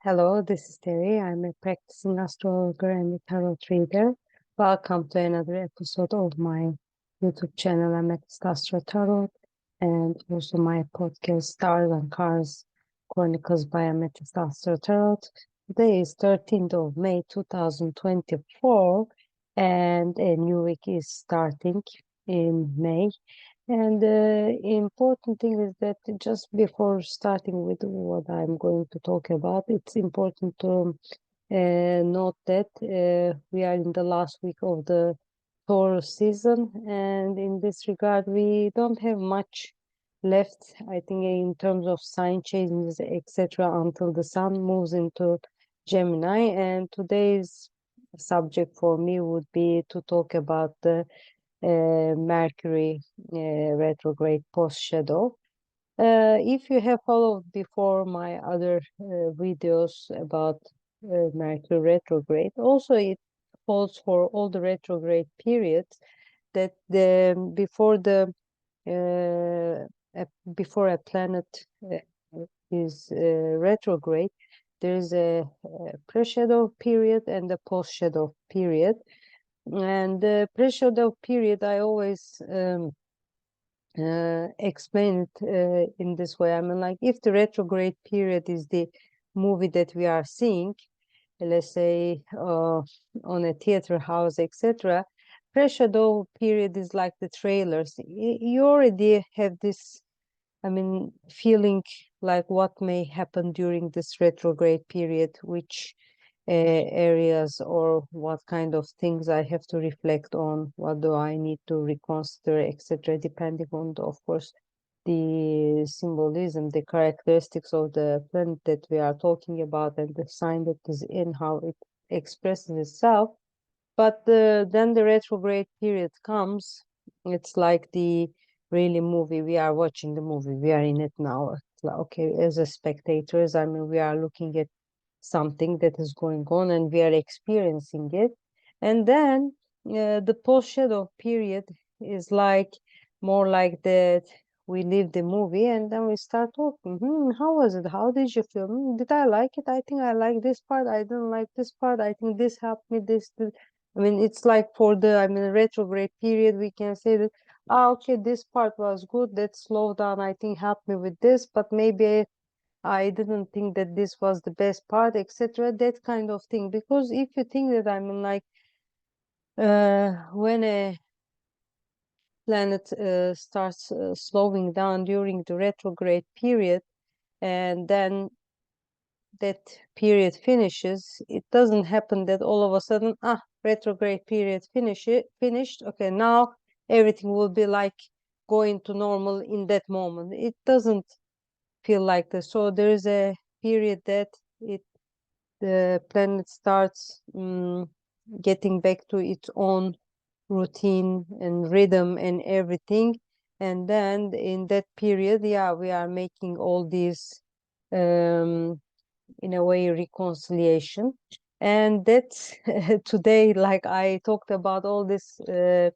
Hello, this is Terry. I'm a practicing astrologer and a tarot reader. Welcome to another episode of my YouTube channel, Amethyst Astro Tarot, and also my podcast, Stars and Cars Chronicles by Amethyst Astro Tarot. Today is 13th of May 2024, and a new week is starting in May. And the important thing is that just before starting with what I'm going to talk about, it's important to note that we are in the last week of the Taurus season, and in this regard, we don't have much left, I think, in terms of sign changes, etc., until the sun moves into Gemini. And today's subject for me would be to talk about the Mercury retrograde post shadow. If you have followed before my other videos about Mercury retrograde, also it holds for all the retrograde periods that before a planet is retrograde, there is a pre-shadow period and a post-shadow period. And the pre-shadow period, I always explain it in this way. I mean, like, if the retrograde period is the movie that we are seeing, let's say on a theater house, etc., pre-shadow period is like the trailers. You already have this, I mean, feeling like what may happen during this retrograde period, which areas or what kind of things I have to reflect on, what do I need to reconsider, etc., depending on, of course, the symbolism, the characteristics of the planet that we are talking about and the sign that is in, how it expresses itself. But then the retrograde period comes. It's like the really movie. We are watching the movie. We are in it now. It's like, okay, as a spectators, I mean, we are looking at something that is going on and we are experiencing it. And then the post-shadow period is like more like that we leave the movie and then we start talking. How was it? How did you feel? Did I like it? I think I like this part. I didn't like this part. I think this helped me. I mean, it's like for the, I mean, retrograde period, we can say that, okay, this part was good. That slowed down, I think, helped me with this, but maybe I didn't think that this was the best part, etc. That kind of thing. Because if you think that, I mean, like, when a planet starts slowing down during the retrograde period, and then that period finishes, it doesn't happen that all of a sudden, retrograde period finished. Okay, now everything will be like going to normal in that moment. It doesn't feel like this. So there is a period that the planet starts getting back to its own routine and rhythm and everything. And then in that period, yeah, we are making all these in a way reconciliation. And that's today, like I talked about all this to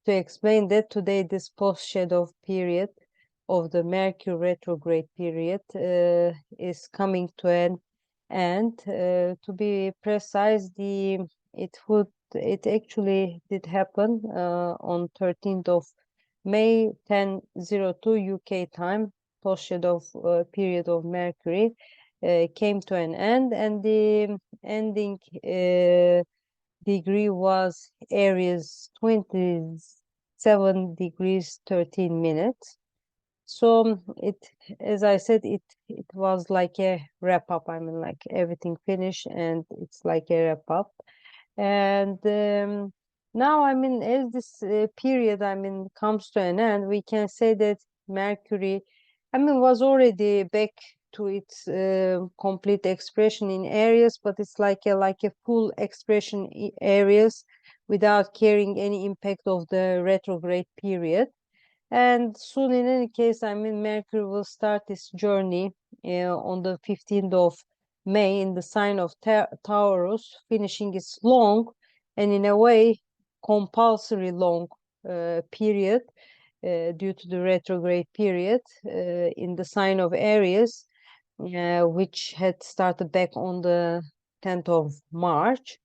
explain that today this post shadow period of the Mercury retrograde period is coming to an end. To be precise, it actually did happen on 13th of May 10:02 UK time. Post shadow period of Mercury came to an end, and the ending degree was Aries 27 degrees 13 minutes. So as I said, it was like a wrap up. I mean, like everything finished, and it's like a wrap up. And now, I mean, as this period, I mean, comes to an end, we can say that Mercury, I mean, was already back to its complete expression in Aries, but it's like a full expression in Aries without carrying any impact of the retrograde period. And soon, in any case, I mean, Mercury will start its journey on the 15th of May in the sign of Taurus, finishing its long and, in a way, compulsory long period due to the retrograde period in the sign of Aries. which had started back on the 10th of March.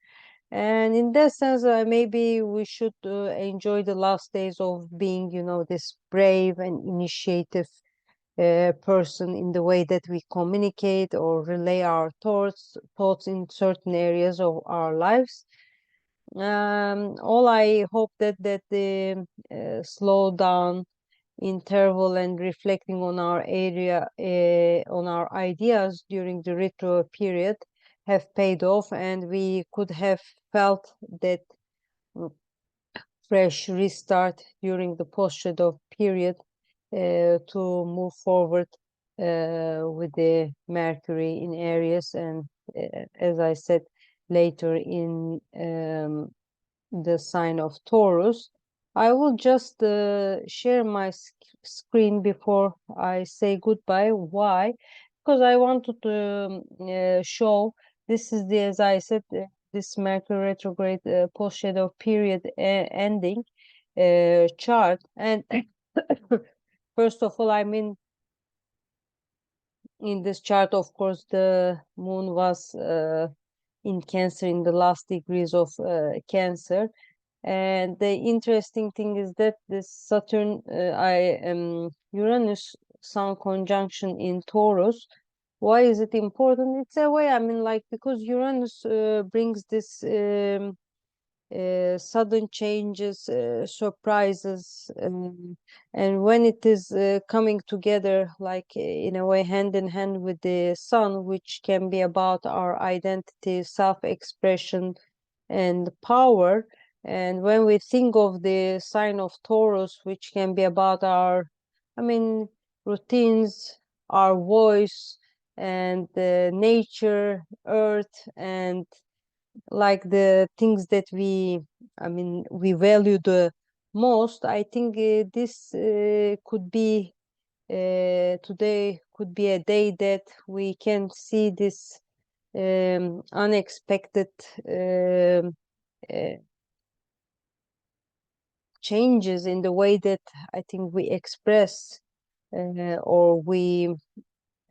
And in that sense, maybe we should enjoy the last days of being, this brave and initiative person in the way that we communicate or relay our thoughts in certain areas of our lives. All I hope that the slow down interval and reflecting on our on our ideas during the retro period have paid off, and we could have felt that mm, fresh restart during the post-shadow period to move forward with the Mercury in Aries, and as I said later in the sign of Taurus. I will just share my screen before I say goodbye. Why? Because I wanted to show this is the, as I said, this Mercury retrograde post-shadow period ending chart. And first of all, I mean, in this chart, of course, the moon was in Cancer, in the last degrees of Cancer. And the interesting thing is that this Saturn, Uranus Sun conjunction in Taurus. Why is it important? It's a way, I mean, like, because Uranus brings this sudden changes, surprises, and when it is coming together, like in a way, hand in hand with the sun, which can be about our identity, self-expression, and power. And when we think of the sign of Taurus, which can be about our, I mean, routines, our voice, and nature, earth, and like the things that I mean, we value the most. I think this could be today could be a day that we can see this unexpected uh, changes in the way that I think we express or we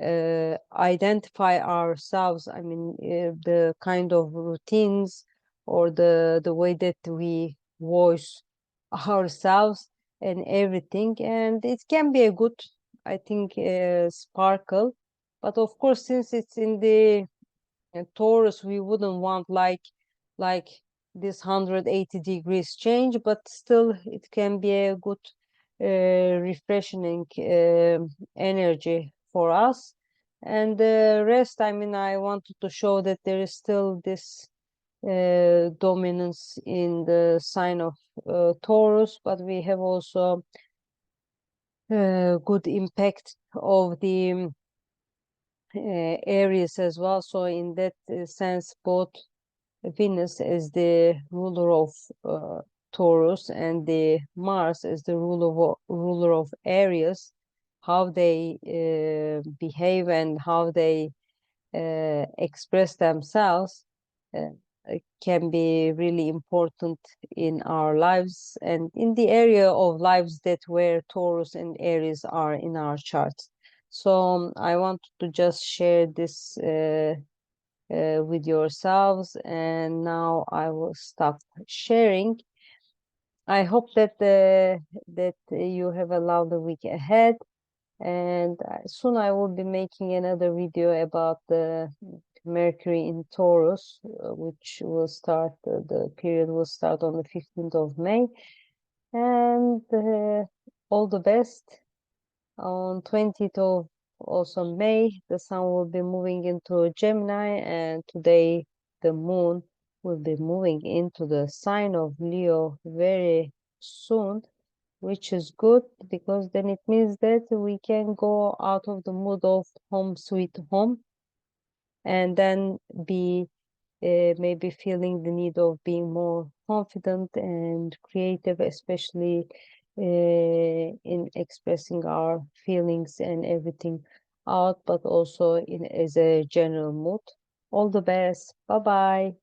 identify ourselves. I mean, the kind of routines or the way that we voice ourselves and everything. And it can be a good, I think, sparkle. But of course, since it's in the Taurus, we wouldn't want like this 180 degrees change, but still it can be a good refreshing energy for us. And the rest, I mean, I wanted to show that there is still this dominance in the sign of Taurus, but we have also good impact of the Aries as well. So in that sense, both Venus as the ruler of Taurus and the Mars as the ruler of Aries, how they behave and how they express themselves uh, can be really important in our lives and in the area of lives that where Taurus and Aries are in our charts. So I want to just share this with yourselves, and now I will stop sharing. I hope that you have a lovely week ahead, and soon I will be making another video about the Mercury in Taurus, which will start, the period will start on the 15th of May. And all the best. On 20th of also May, the sun will be moving into Gemini, and today the moon will be moving into the sign of Leo very soon, which is good because then it means that we can go out of the mood of home sweet home and then be maybe feeling the need of being more confident and creative, especially in expressing our feelings and everything out, but also in as a general mood. All the best. Bye bye.